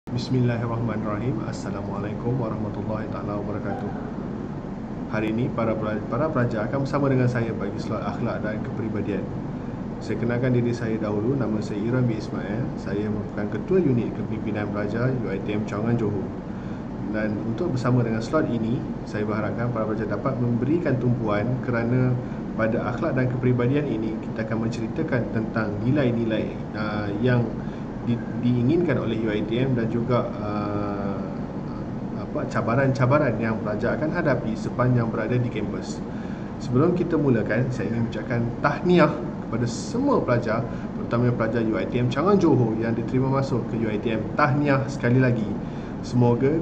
Bismillahirrahmanirrahim. Assalamualaikum warahmatullahi taala wabarakatuh. Hari ini para pelajar akan bersama dengan saya bagi slot akhlak dan kepribadian. Saya kenalkan diri saya dahulu. Nama saya Iram bin Ismail. Saya merupakan ketua unit kepimpinan pelajar UiTM Cawangan Johor. Dan untuk bersama dengan slot ini, saya berharapkan para pelajar dapat memberikan tumpuan kerana pada akhlak dan kepribadian ini kita akan menceritakan tentang nilai-nilai yang diinginkan oleh UiTM dan juga cabaran-cabaran yang pelajar akan hadapi sepanjang berada di kampus. Sebelum kita mulakan, saya ingin mengucapkan tahniah kepada semua pelajar, terutama pelajar UiTM Cawangan Johor yang diterima masuk ke UiTM. Tahniah sekali lagi. Semoga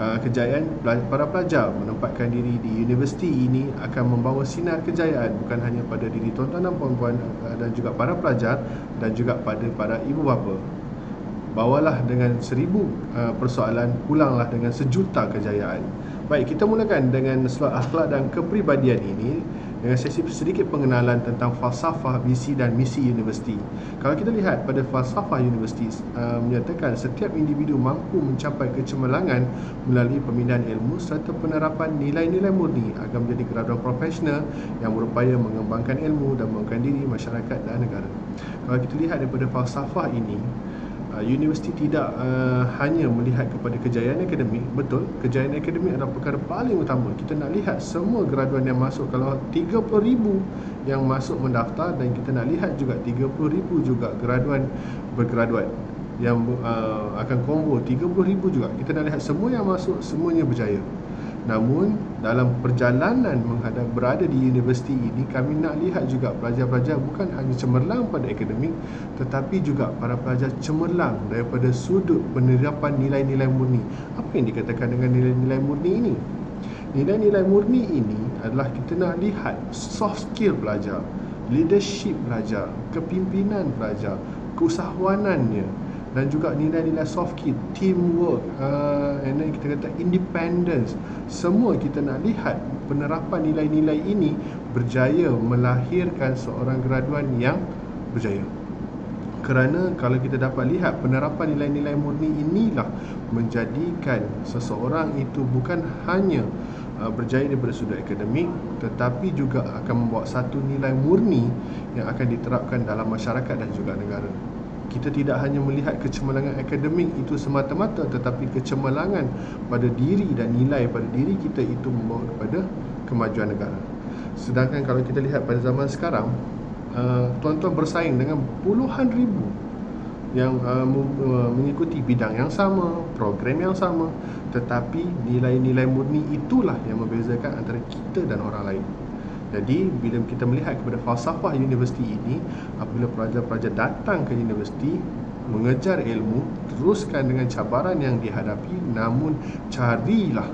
kejayaan para pelajar menempatkan diri di universiti ini akan membawa sinar kejayaan bukan hanya pada diri tuan-tuan dan puan-puan dan juga para pelajar dan juga pada para ibu bapa. Bawalah dengan 1000 persoalan, pulanglah dengan 1,000,000 kejayaan. Baik, kita mulakan dengan slot akhlak dan kepribadian ini dengan sesi sedikit pengenalan tentang falsafah, visi dan misi universiti. Kalau kita lihat pada falsafah universiti menyatakan setiap individu mampu mencapai kecemerlangan melalui pemindahan ilmu serta penerapan nilai-nilai murni agar menjadi graduan profesional yang berupaya mengembangkan ilmu dan mengembangkan diri, masyarakat dan negara. Kalau kita lihat daripada falsafah ini, universiti tidak hanya melihat kepada kejayaan akademik. Betul, kejayaan akademik adalah perkara paling utama. Kita nak lihat semua graduan yang masuk. Kalau 30,000 yang masuk mendaftar, dan kita nak lihat juga 30,000 juga graduan bergraduat yang akan combo 30,000 juga. Kita nak lihat semua yang masuk, semuanya berjaya. Namun dalam perjalanan berada di universiti ini, kami nak lihat juga pelajar-pelajar bukan hanya cemerlang pada akademik, tetapi juga para pelajar cemerlang daripada sudut penerapan nilai-nilai murni. Apa yang dikatakan dengan nilai-nilai murni ini? Nilai-nilai murni ini adalah kita nak lihat soft skill pelajar, leadership pelajar, kepimpinan pelajar, keusahawanannya, dan juga nilai-nilai soft skill, teamwork, and then kita kata independence. Semua kita nak lihat penerapan nilai-nilai ini berjaya melahirkan seorang graduan yang berjaya. Kerana kalau kita dapat lihat penerapan nilai-nilai murni inilah menjadikan seseorang itu bukan hanya berjaya daripada sudut akademik, tetapi juga akan membawa satu nilai murni yang akan diterapkan dalam masyarakat dan juga negara. Kita tidak hanya melihat kecemerlangan akademik itu semata-mata, tetapi kecemerlangan pada diri dan nilai pada diri kita itu membawa kepada kemajuan negara. Sedangkan kalau kita lihat pada zaman sekarang, tuan-tuan bersaing dengan puluhan ribu yang mengikuti bidang yang sama, program yang sama, tetapi nilai-nilai murni itulah yang membezakan antara kita dan orang lain. Jadi bila kita melihat kepada falsafah universiti ini, apabila pelajar-pelajar datang ke universiti mengejar ilmu, teruskan dengan cabaran yang dihadapi, namun carilah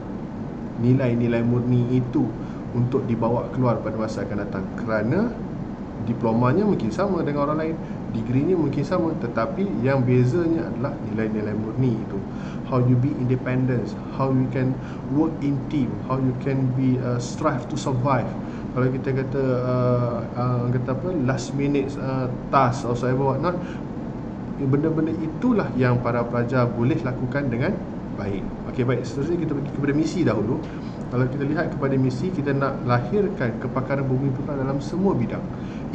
nilai-nilai murni itu untuk dibawa keluar pada masa akan datang. Kerana diplomanya mungkin sama dengan orang lain, degreenya mungkin sama, tetapi yang bezanya adalah nilai-nilai murni itu. How you be independent, how you can work in team, how you can be strive to survive. Kalau kita kata last minute task or whatever not, benda-benda itulah yang para pelajar boleh lakukan dengan baik. Okey, baik, seterusnya kita pergi kepada misi dahulu. Kalau kita lihat kepada misi, kita nak lahirkan kepakaran bumi putra dalam semua bidang.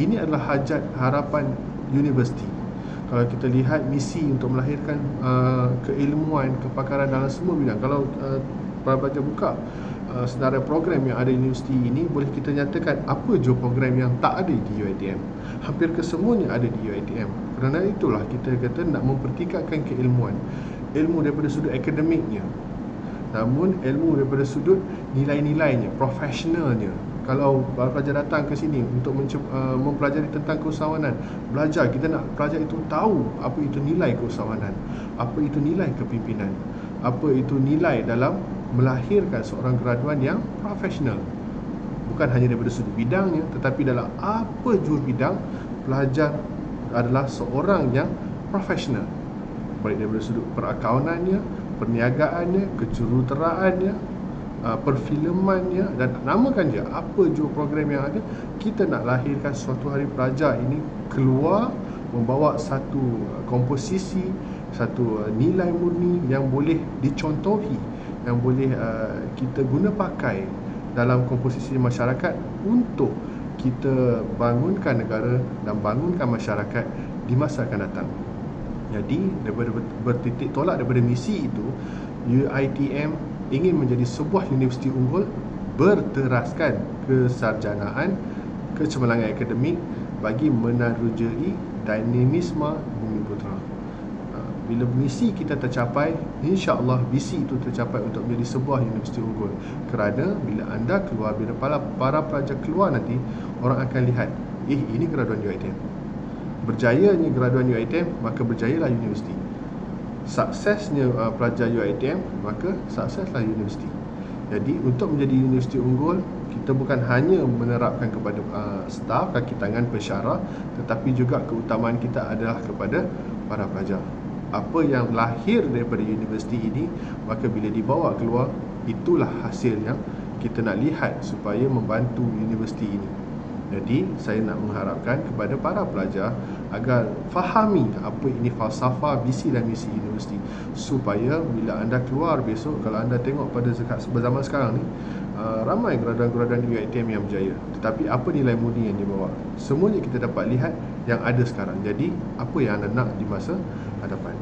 Ini adalah hajat harapan universiti. Kalau kita lihat misi untuk melahirkan keilmuan, kepakaran dalam semua bidang. Kalau para pelajar buka senarai program yang ada di universiti ini, boleh kita nyatakan apa je program yang tak ada di UiTM. Hampir kesemuanya ada di UiTM. Kerana itulah kita kata nak mempertingkatkan keilmuan. Ilmu daripada sudut akademiknya, namun ilmu daripada sudut nilai-nilainya, profesionalnya. Kalau pelajar datang ke sini untuk mempelajari tentang keusahawanan, belajar, kita nak pelajar itu tahu apa itu nilai keusahawanan, apa itu nilai kepimpinan, apa itu nilai dalam melahirkan seorang graduan yang profesional. Bukan hanya daripada sudut bidangnya, tetapi dalam apa jua bidang, pelajar adalah seorang yang profesional, baik daripada sudut perakaunannya, perniagaannya, kejuruteraannya, perfilmannya, dan namakan je apa jua program yang ada. Kita nak lahirkan suatu hari pelajar ini keluar membawa satu komposisi satu nilai murni yang boleh dicontohi, yang boleh kita guna pakai dalam komposisi masyarakat untuk kita bangunkan negara dan bangunkan masyarakat di masa akan datang. Jadi daripada bertitik tolak daripada misi itu, UiTM ingin menjadi sebuah universiti unggul berteraskan kesarjanaan, kecemerlangan akademik bagi menerujui dinamisme Bumi Putra. Bila misi kita tercapai, insya-Allah visi itu tercapai untuk menjadi sebuah universiti unggul. Kerana bila anda keluar, bila para pelajar keluar nanti, orang akan lihat, ini graduan UiTM. Berjayanya graduan UiTM, maka berjayalah universiti. Suksesnya pelajar UiTM, maka sukseslah universiti. Jadi untuk menjadi universiti unggul, kita bukan hanya menerapkan kepada staf, kaki tangan, pensyarah, tetapi juga keutamaan kita adalah kepada para pelajar. Apa yang lahir daripada universiti ini, maka bila dibawa keluar, itulah hasil yang kita nak lihat supaya membantu universiti ini. Jadi saya nak mengharapkan kepada para pelajar agar fahami apa ini falsafah, visi dan misi universiti, supaya bila anda keluar besok, kalau anda tengok pada zaman sekarang ni, ramai graduan-graduan UiTM yang berjaya, tetapi apa nilai murni yang dibawa? Semuanya kita dapat lihat yang ada sekarang. Jadi apa yang anda nak di masa hadapan.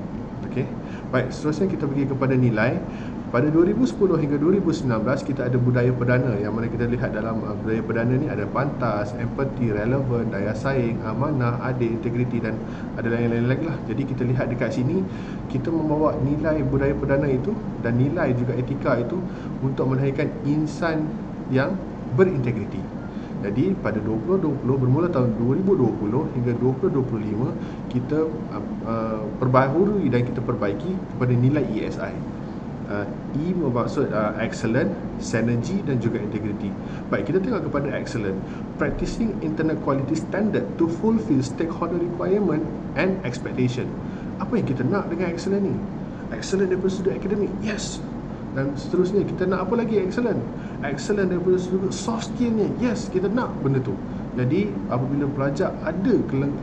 Okey. Baik, seterusnya kita pergi kepada nilai. Pada 2010 hingga 2019 kita ada budaya perdana, yang mana kita lihat dalam budaya perdana ni ada pantas, empati, relevan, daya saing, amanah, adil, integriti dan ada lain-lain lagi lah. Jadi kita lihat dekat sini, kita membawa nilai budaya perdana itu dan nilai juga etika itu untuk melahirkan insan yang berintegriti. Jadi pada 2020, bermula tahun 2020 hingga 2025, kita perbaharui dan kita perbaiki kepada nilai ESI. E bermaksud excellent, synergy dan juga integrity. Baik, kita tengok kepada excellent. Practicing internal quality standard to fulfill stakeholder requirement and expectation. Apa yang kita nak dengan excellent ni? Excellent daripada sudut akademik, yes. Dan seterusnya, kita nak apa lagi excellent? Excellent daripada sudut soft skillnya, yes, kita nak benda tu. Jadi apabila pelajar ada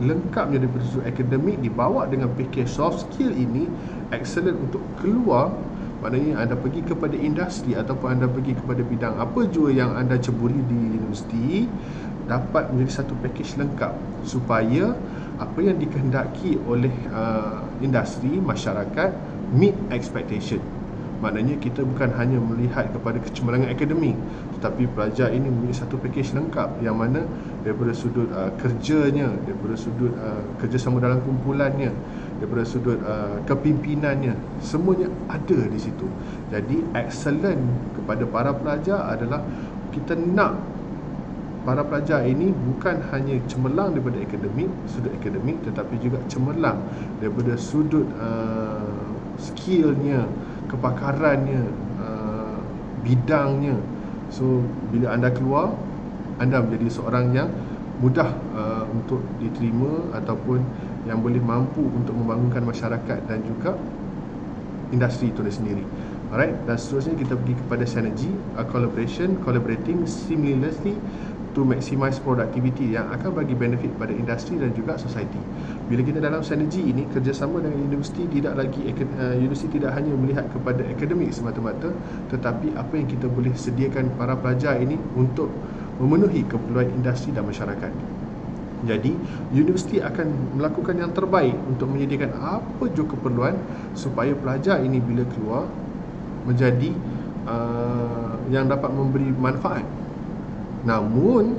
lengkapnya daripada sudut akademik dibawa dengan package soft skill ini, excellent untuk keluar. Maknanya anda pergi kepada industri ataupun anda pergi kepada bidang apa jua yang anda ceburi di universiti, dapat menjadi satu package lengkap supaya apa yang dikehendaki oleh industri, masyarakat meet expectation. Maknanya kita bukan hanya melihat kepada kecemerlangan akademik, tetapi pelajar ini mempunyai satu package lengkap, yang mana daripada sudut kerjanya, daripada sudut kerjasama dalam kumpulannya, daripada sudut kepimpinannya, semuanya ada di situ. Jadi excellent kepada para pelajar adalah kita nak para pelajar ini bukan hanya cemerlang daripada akademik, sudut akademik, tetapi juga cemerlang daripada sudut skillnya, kepakarannya, bidangnya. So bila anda keluar, anda menjadi seorang yang mudah untuk diterima ataupun yang boleh mampu untuk membangunkan masyarakat dan juga industri itu sendiri. Alright, dan seterusnya kita pergi kepada synergy, collaborating seamlessly to maximize productivity, yang akan bagi benefit pada industri dan juga society. Bila kita dalam synergy ini, kerjasama dengan universiti tidak lagi universiti tidak hanya melihat kepada akademik semata-mata, tetapi apa yang kita boleh sediakan para pelajar ini untuk memenuhi keperluan industri dan masyarakat. Jadi universiti akan melakukan yang terbaik untuk menyediakan apa jua keperluan supaya pelajar ini bila keluar menjadi yang dapat memberi manfaat. Namun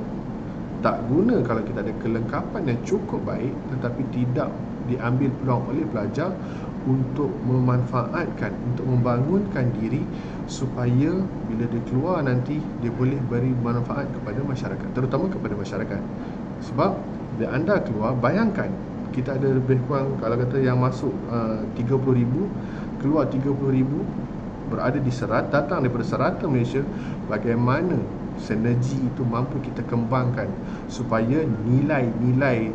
tak guna kalau kita ada kelengkapan yang cukup baik tetapi tidak diambil peluang oleh pelajar untuk memanfaatkan, untuk membangunkan diri supaya bila dia keluar nanti dia boleh beri manfaat kepada masyarakat, terutama kepada masyarakat. Sebab bila anda keluar, bayangkan kita ada lebih kurang, kalau kata yang masuk 30,000, keluar 30,000, berada di datang daripada serata Malaysia. Bagaimana sinergi itu mampu kita kembangkan supaya nilai-nilai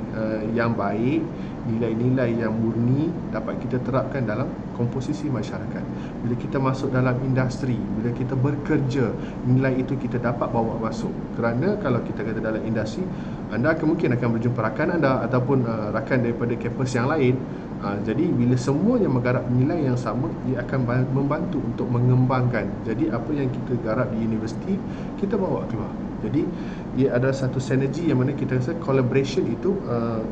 yang baik, nilai-nilai yang murni dapat kita terapkan dalam komposisi masyarakat. Bila kita masuk dalam industri, bila kita bekerja, nilai itu kita dapat bawa masuk. Kerana kalau kita kata dalam industri, anda mungkin akan berjumpa rakan anda ataupun rakan daripada kampus yang lain. Jadi bila semuanya menggarap nilai yang sama, ia akan membantu untuk mengembangkan. Jadi apa yang kita garap di universiti, kita bawa keluar. Jadi ia adalah satu sinergi yang mana kita rasa collaboration itu,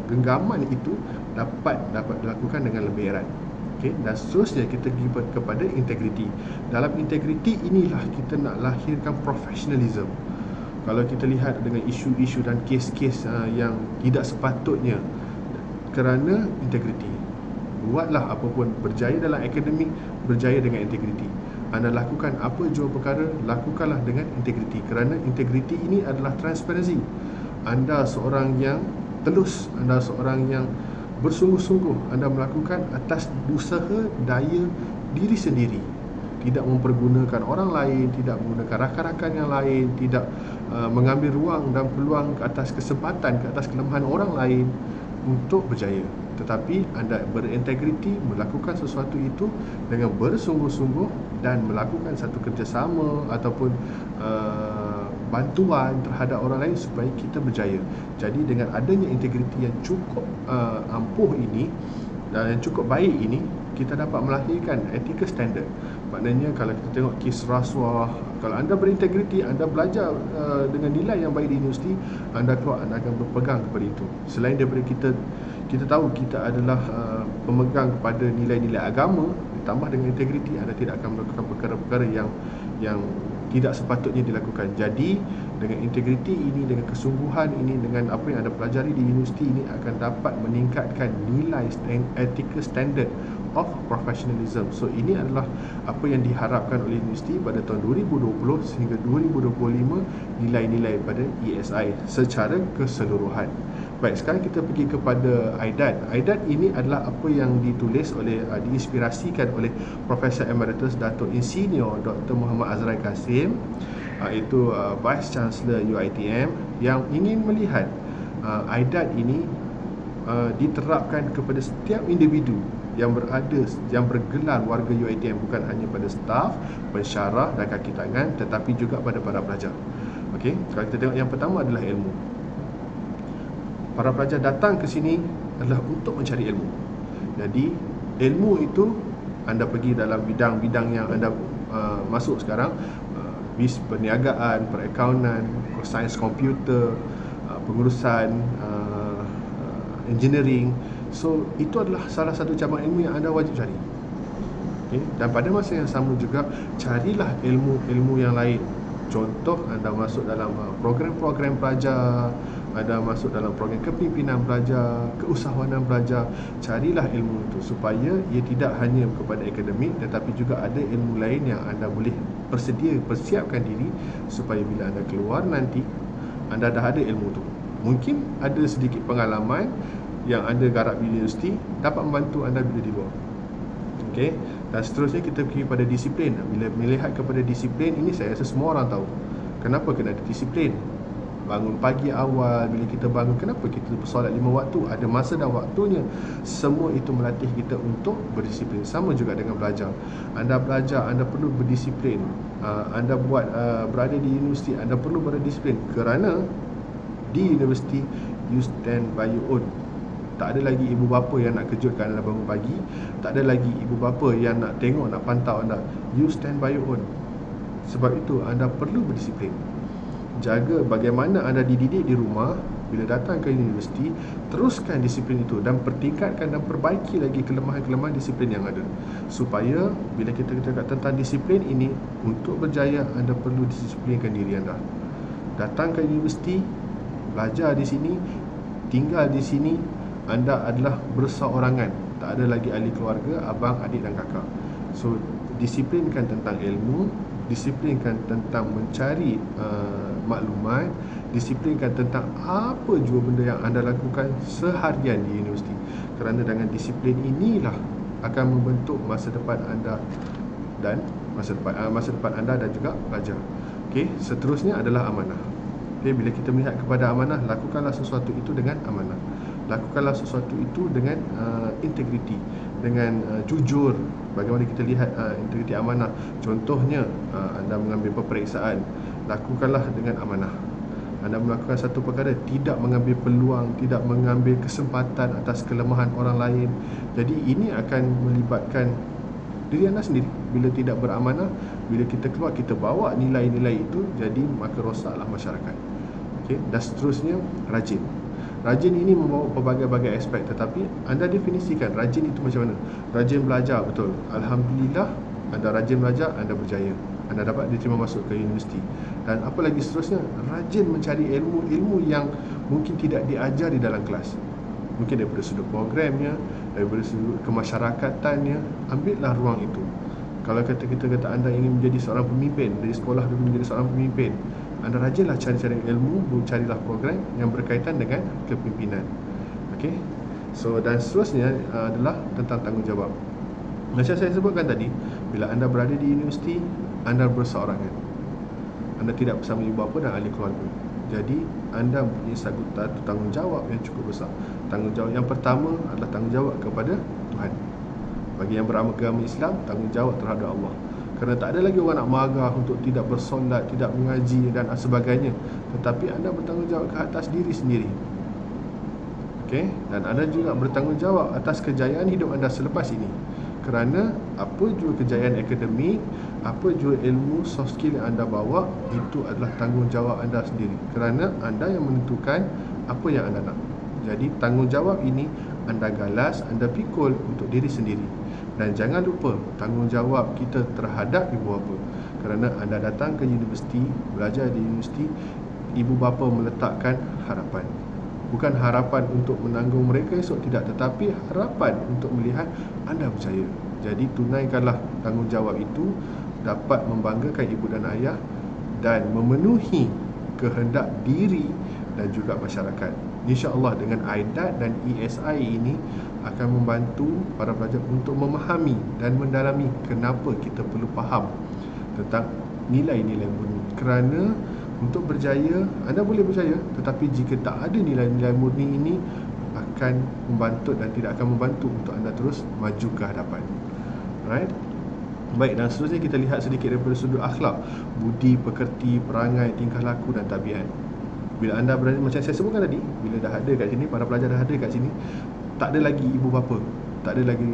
genggaman itu dapat dilakukan dengan lebih erat. Okay? Dan seterusnya kita pergi kepada integriti. Dalam integriti inilah kita nak lahirkan professionalism. Kalau kita lihat dengan isu-isu dan kes-kes yang tidak sepatutnya, kerana integriti, buatlah apa pun, berjaya dalam akademik, berjaya dengan integriti. Anda lakukan apa jua perkara, lakukanlah dengan integriti, kerana integriti ini adalah transparansi. Anda seorang yang telus, anda seorang yang bersungguh-sungguh, anda melakukan atas usaha daya diri sendiri, tidak mempergunakan orang lain, tidak menggunakan rakan-rakan yang lain, tidak mengambil ruang dan peluang ke atas kesempatan, ke atas kelemahan orang lain untuk berjaya. Tetapi anda berintegriti, melakukan sesuatu itu dengan bersungguh-sungguh dan melakukan satu kerjasama ataupun bantuan terhadap orang lain supaya kita berjaya. Jadi dengan adanya integriti yang cukup ampuh ini dan yang cukup baik ini, kita dapat melahirkan ethical standard. Maknanya kalau kita tengok kes rasuah, kalau anda berintegriti, anda belajar dengan nilai yang baik di universiti, anda keluar, anda akan berpegang kepada itu. Selain daripada kita tahu kita adalah pemegang kepada nilai-nilai agama, ditambah dengan integriti, anda tidak akan melakukan perkara-perkara yang tidak sepatutnya dilakukan. Jadi dengan integriti ini, dengan kesungguhan ini, dengan apa yang anda pelajari di universiti ini, akan dapat meningkatkan nilai ethical standard of professionalism. So ini adalah apa yang diharapkan oleh universiti pada tahun 2020 sehingga 2025, nilai-nilai pada ESI secara keseluruhan. Baik, sekarang kita pergi kepada IDAT. IDAT ini adalah apa yang ditulis oleh, diinspirasikan oleh Profesor Emeritus Dato' Insinyur Dr. Muhammad Azrai Kasim, itu Vice Chancellor UiTM, yang ingin melihat IDAT ini diterapkan kepada setiap individu yang bergelar warga UiTM, bukan hanya pada staf, pensyarah dan kaki tangan, tetapi juga pada para pelajar. Okey, kalau kita tengok yang pertama adalah ilmu. Para pelajar datang ke sini adalah untuk mencari ilmu. Jadi ilmu itu anda pergi dalam bidang-bidang yang anda masuk sekarang, perniagaan, perakaunan, sains komputer, pengurusan, engineering. So itu adalah salah satu cabang ilmu yang anda wajib cari. Okay? Dan pada masa yang sama juga, carilah ilmu-ilmu yang lain. Contoh, anda masuk dalam program-program pelajar, anda masuk dalam program kepimpinan pelajar, keusahawanan pelajar. Carilah ilmu itu supaya ia tidak hanya kepada akademik, tetapi juga ada ilmu lain yang anda boleh persiapkan diri supaya bila anda keluar nanti, anda dah ada ilmu itu. Mungkin ada sedikit pengalaman yang anda garap di universiti dapat membantu anda bila di luar. Okey, dan seterusnya kita pergi pada disiplin. Bila melihat kepada disiplin ini, saya rasa semua orang tahu kenapa kena ada disiplin. Bangun pagi awal, bila kita bangun, kenapa kita bersolat 5 waktu, ada masa dan waktunya. Semua itu melatih kita untuk berdisiplin. Sama juga dengan belajar. Anda belajar, anda perlu berdisiplin. Anda berada di universiti, anda perlu berdisiplin, kerana di universiti you stand by your own. Tak ada lagi ibu bapa yang nak kejutkan anda bangun pagi. Tak ada lagi ibu bapa yang nak tengok, nak pantau anda. You stand by your own. Sebab itu anda perlu berdisiplin. Jaga bagaimana anda dididik di rumah. Bila datang ke universiti, teruskan disiplin itu dan pertingkatkan dan perbaiki lagi kelemahan-kelemahan disiplin yang ada. Supaya bila kita cakap tentang disiplin ini, untuk berjaya anda perlu disiplinkan diri anda. Datang ke universiti, belajar di sini, tinggal di sini, anda adalah berseorangan. Tak ada lagi ahli keluarga, abang, adik dan kakak. So disiplinkan tentang ilmu, disiplinkan tentang mencari maklumat, disiplinkan tentang apa jua benda yang anda lakukan seharian di universiti. Kerana dengan disiplin inilah akan membentuk masa depan anda dan masa depan anda dan juga pelajar. Okey, seterusnya adalah amanah. Okay, bila kita melihat kepada amanah, lakukanlah sesuatu itu dengan amanah. Lakukanlah sesuatu itu dengan integriti, dengan jujur. Bagaimana kita lihat integriti amanah? Contohnya, anda mengambil peperiksaan, lakukanlah dengan amanah. anda melakukan satu perkara, tidak mengambil peluang, tidak mengambil kesempatan atas kelemahan orang lain. Jadi ini akan melibatkan diri anda sendiri. Bila tidak beramanah, bila kita keluar, kita bawa nilai-nilai itu, jadi maka rosaklah masyarakat. Okey, dan seterusnya, rajin. Rajin ini membawa pelbagai-bagai aspek, tetapi anda definisikan rajin itu macam mana. Rajin belajar, betul. Alhamdulillah, anda rajin belajar, anda berjaya, anda dapat diterima masuk ke universiti. Dan apa lagi seterusnya, rajin mencari ilmu-ilmu yang mungkin tidak diajar di dalam kelas. Mungkin daripada sudut programnya, daripada sudut kemasyarakatannya, ambillah ruang itu. Kalau kita kata anda ingin menjadi seorang pemimpin, dari sekolah dulu menjadi seorang pemimpin, anda rajinlah cari-cari ilmu, carilah program yang berkaitan dengan kepimpinan. Okey. So, dan seterusnya adalah tentang tanggungjawab. Macam saya sebutkan tadi, bila anda berada di universiti, anda berseorangan. Anda tidak bersama ibu bapa dan ahli keluarga. Jadi anda mempunyai satu tanggungjawab yang cukup besar. Tanggungjawab yang pertama adalah tanggungjawab kepada Tuhan. Bagi yang beragama Islam, tanggungjawab terhadap Allah. Kerana tak ada lagi orang nak marah untuk tidak bersolat, tidak mengaji dan sebagainya. Tetapi anda bertanggungjawab ke atas diri sendiri. Okey, dan anda juga bertanggungjawab atas kejayaan hidup anda selepas ini. Kerana apa jua kejayaan akademik, apa jua ilmu soft skill yang anda bawa, itu adalah tanggungjawab anda sendiri. Kerana anda yang menentukan apa yang anda nak. Jadi tanggungjawab ini anda galas, anda pikul untuk diri sendiri. Dan jangan lupa tanggungjawab kita terhadap ibu bapa. Kerana anda datang ke universiti, belajar di universiti, ibu bapa meletakkan harapan. Bukan harapan untuk menanggung mereka esok, tidak, tetapi harapan untuk melihat anda berjaya. Jadi tunaikanlah tanggungjawab itu, dapat membanggakan ibu dan ayah dan memenuhi kehendak diri dan juga masyarakat. InsyaAllah dengan IDAT dan ESI ini akan membantu para pelajar untuk memahami dan mendalami kenapa kita perlu faham tentang nilai-nilai murni. Kerana untuk berjaya, anda boleh berjaya, tetapi jika tak ada nilai-nilai murni ini, akan membantu dan tidak akan membantu untuk anda terus maju ke hadapan. Alright? Baik, dan seterusnya kita lihat sedikit daripada sudut akhlak, budi, pekerti, perangai, tingkah laku dan tabiat. Bila anda berada, macam saya sebutkan tadi, bila dah ada kat sini, para pelajar dah ada kat sini, tak ada lagi ibu bapa, tak ada lagi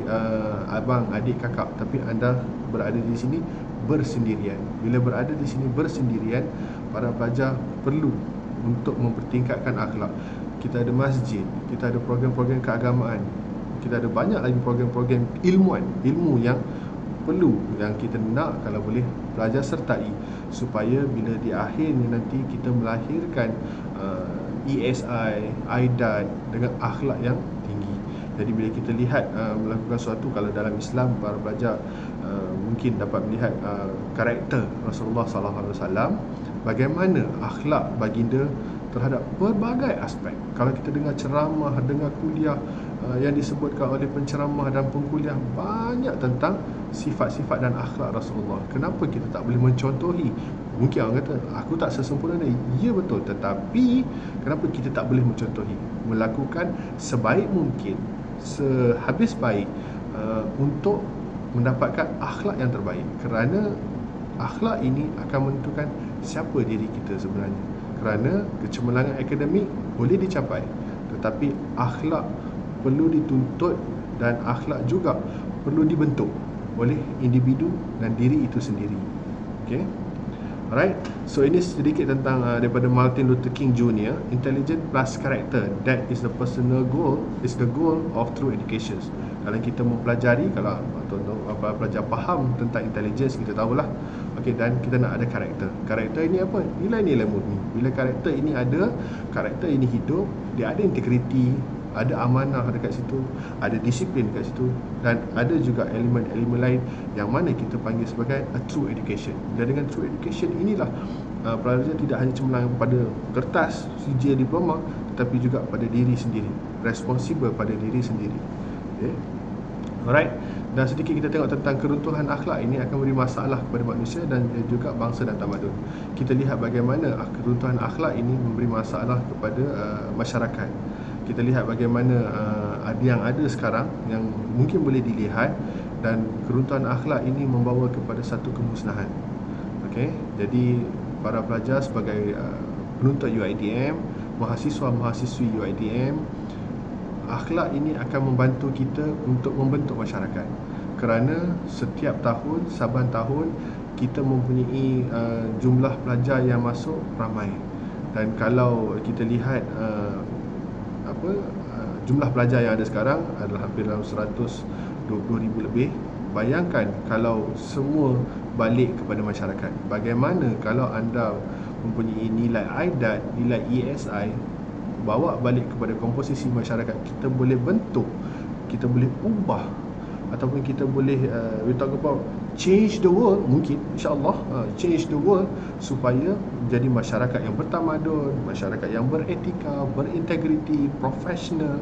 abang, adik, kakak, tapi anda berada di sini bersendirian. Bila berada di sini bersendirian, para pelajar perlu untuk mempertingkatkan akhlak. Kita ada masjid, kita ada program-program keagamaan, kita ada banyak lagi program-program ilmu yang perlu, yang kita nak kalau boleh pelajar sertai, supaya bila di akhirnya nanti kita melahirkan ESI, IDAT dengan akhlak yang tinggi. Jadi bila kita lihat melakukan sesuatu, kalau dalam Islam para pelajar mungkin dapat melihat karakter Rasulullah SAW, bagaimana akhlak baginda terhadap berbagai aspek. Kalau kita dengar ceramah, dengar kuliah yang disebutkan oleh penceramah dan pengkuliah, banyak tentang sifat-sifat dan akhlak Rasulullah. Kenapa kita tak boleh mencontohi? Mungkin orang kata, aku tak sesempurna dia. Ya, betul. Tetapi kenapa kita tak boleh mencontohi? Melakukan sebaik mungkin, sehabis baik untuk mendapatkan akhlak yang terbaik. Kerana akhlak ini akan menentukan siapa diri kita sebenarnya. Kerana kecemerlangan akademik boleh dicapai, tetapi akhlak perlu dituntut, dan akhlak juga perlu dibentuk oleh individu dan diri itu sendiri. Okay? Alright, so ini sedikit tentang daripada Martin Luther King Jr. Intelligence plus character, that is the personal goal, is the goal of true education. Kalau kita mempelajari, kalau pelajar faham tentang intelligence, kita tahulah. Okey, dan kita nak ada karakter. Karakter ini apa? Nilai-nilai murni. Bila karakter ini ada, karakter ini hidup, dia ada integriti, ada amanah dekat situ, ada disiplin dekat situ, dan ada juga elemen-elemen lain yang mana kita panggil sebagai a true education. Dan dengan true education inilah pelajar tidak hanya cemerlang pada kertas sijil diploma, tetapi juga pada diri sendiri, responsible pada diri sendiri. Okay. Alright, dan sedikit kita tengok tentang keruntuhan akhlak ini akan beri masalah kepada manusia dan juga bangsa dan tamadun. Kita lihat bagaimana keruntuhan akhlak ini memberi masalah kepada masyarakat. Kita lihat bagaimana yang ada sekarang yang mungkin boleh dilihat, dan keruntuhan akhlak ini membawa kepada satu kemusnahan. Okey, jadi para pelajar sebagai penuntut UiTM, mahasiswa-mahasiswi UiTM, akhlak ini akan membantu kita untuk membentuk masyarakat. Kerana setiap tahun, saban tahun, kita mempunyai jumlah pelajar yang masuk ramai. Dan kalau kita lihat jumlah pelajar yang ada sekarang adalah hampir dalam 120,000 lebih. Bayangkan kalau semua balik kepada masyarakat. Bagaimana kalau anda mempunyai nilai IDAT, nilai ESI, bawa balik kepada komposisi masyarakat, kita boleh bentuk, kita boleh ubah, ataupun kita boleh we talk about change the world, mungkin insyaAllah change the world, supaya jadi masyarakat yang bertamadun, masyarakat yang beretika, berintegriti, profesional,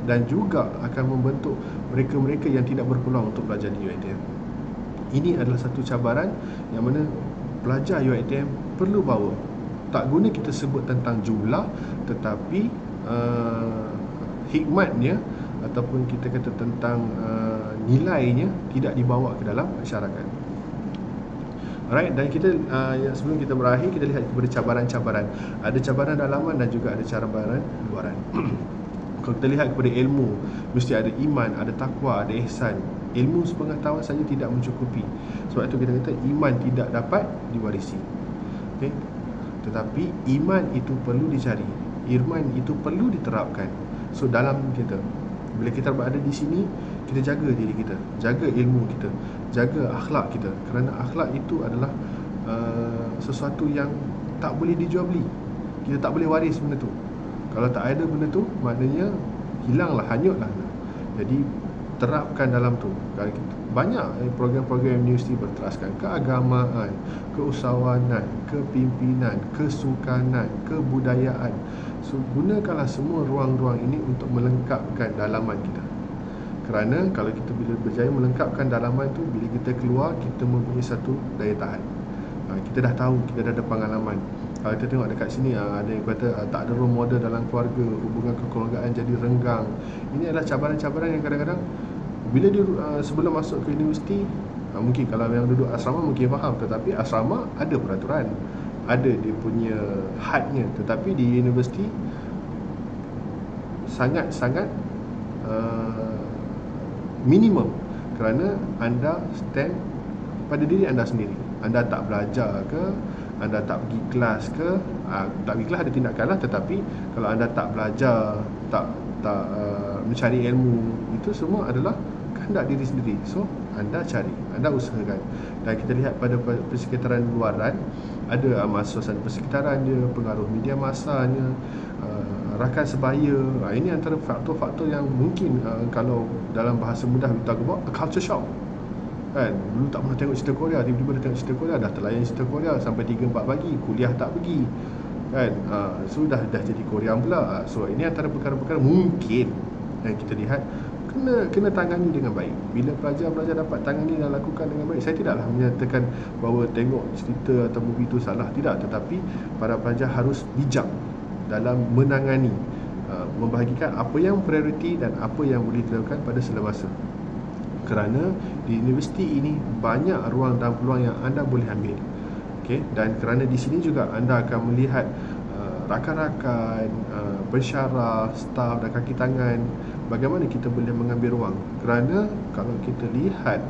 dan juga akan membentuk mereka-mereka yang tidak berpeluang untuk belajar di UiTM. Ini adalah satu cabaran yang mana pelajar UiTM perlu bawa. Tak guna kita sebut tentang jumlah, tetapi hikmatnya ataupun kita kata tentang nilainya tidak dibawa ke dalam masyarakat. Alright, dan kita sebelum kita berakhir, kita lihat kepada cabaran-cabaran. Ada cabaran dalaman dan juga ada cabaran luaran. Kalau kita lihat kepada ilmu, mesti ada iman, ada takwa, ada ihsan. Ilmu sepengetahuan saja tidak mencukupi. Sebab itu kita kata iman tidak dapat diwarisi. Okay? Tetapi iman itu perlu dicari, iman itu perlu diterapkan. So dalam kita, bila kita berada di sini, kita jaga diri kita, jaga ilmu kita, jaga akhlak kita. Kerana akhlak itu adalah sesuatu yang tak boleh dijual beli. Kita tak boleh waris benda tu. Kalau tak ada benda tu, maknanya hilanglah, hanyutlah. Jadi terapkan dalam tu. Banyak program-program universiti berteraskan keagamaan, keusahawanan, kepimpinan, kesukanan, kebudayaan. So gunakanlah semua ruang-ruang ini untuk melengkapkan dalaman kita. Kerana kalau kita bila berjaya melengkapkan dalaman tu, bila kita keluar, kita mempunyai satu daya tahan. Kita dah tahu, kita dah ada pengalaman. Kalau kita tengok dekat sini, ada yang kata tak ada role model dalam keluarga, hubungan kekeluargaan jadi renggang. Ini adalah cabaran-cabaran yang kadang-kadang bila dia sebelum masuk ke universiti, mungkin kalau yang duduk asrama mungkin faham, tetapi asrama ada peraturan, ada dia punya hadnya. Tetapi di universiti sangat-sangat minimum, kerana anda stand pada diri anda sendiri. Anda tak belajar ke, anda tak pergi kelas ke, tak pergi kelas ada tindakan lah, tetapi kalau anda tak belajar, tak mencari ilmu, itu semua adalah kehendak diri sendiri. So anda cari, anda usahakan. Dan kita lihat pada persekitaran luaran, ada suasana persekitaran dia, pengaruh media masanya, rakan sebaya. Ini antara faktor-faktor yang mungkin kalau dalam bahasa mudah kita sebut a culture shock. Kan, dulu tak pernah tengok cerita Korea, tiba-tiba dah tengok cerita Korea, dah terlayan cerita Korea sampai 3-4 pagi, kuliah tak pergi. Kan, sudah dah jadi Korean pula. So ini antara perkara-perkara mungkin yang kita lihat kena tangani dengan baik. Bila pelajar-pelajar dapat tangani dan lakukan dengan baik, saya tidaklah menyatakan bahawa tengok cerita atau movie itu salah, tidak. Tetapi para pelajar harus bijak dalam menangani, membahagikan apa yang prioriti dan apa yang boleh dilakukan pada semasa. Kerana di universiti ini banyak ruang dan peluang yang anda boleh ambil. Okay? Dan kerana di sini juga anda akan melihat rakan-rakan, pensyarah, staf dan kaki tangan, bagaimana kita boleh mengambil ruang. Kerana kalau kita lihat,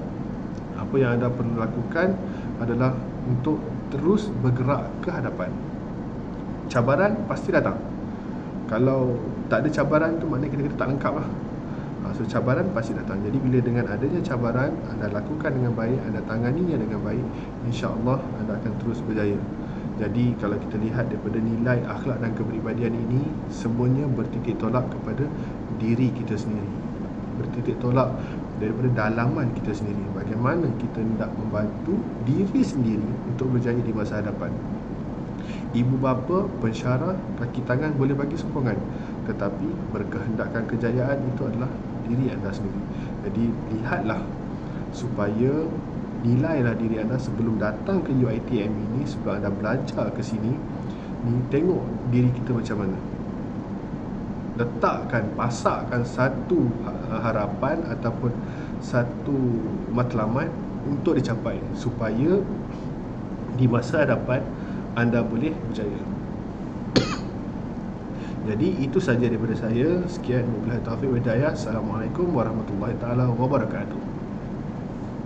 apa yang anda perlu lakukan adalah untuk terus bergerak ke hadapan. Cabaran pasti datang. Kalau tak ada cabaran tu, maknanya kita tak lengkap lah. So cabaran pasti datang. Jadi bila dengan adanya cabaran, anda lakukan dengan baik, anda tanganinya dengan baik, insya-Allah anda akan terus berjaya. Jadi kalau kita lihat daripada nilai akhlak dan kepribadian ini, semuanya bertitik tolak kepada diri kita sendiri, bertitik tolak daripada dalaman kita sendiri. Bagaimana kita hendak membantu diri sendiri untuk berjaya di masa hadapan. Ibu bapa, pensyarah, kaki tangan boleh bagi sokongan, tetapi berkehendakkan kejayaan itu adalah diri anda sendiri. Jadi lihatlah supaya nilailah diri anda sebelum datang ke UiTM ini, sebelum anda belajar ke sini ni, tengok diri kita macam mana. Letakkan, pasakkan satu harapan ataupun satu matlamat untuk dicapai, supaya di masa hadapan anda boleh berjaya. Jadi itu saja daripada saya. Sekian, wabillahi taufiq wal hidayah. Assalamualaikum warahmatullahi taala wabarakatuh.